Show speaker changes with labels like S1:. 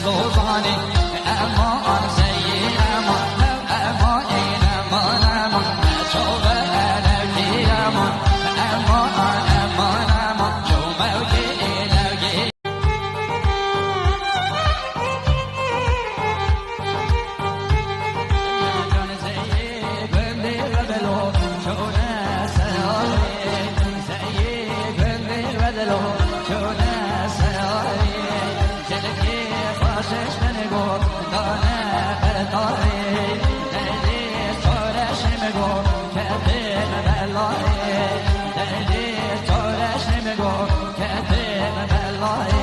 S1: زوزانی امان زی امان امان این امان امان چوب الگی امان امان امان امان چوب الگی جان زی بندی بدلو چون سیاری زی بندی بدلو چون سیاری جلکی خوشش نگو دانه برداری دیدی چورش نگو کتیم بلایی دیدی چورش نگو کتیم بلایی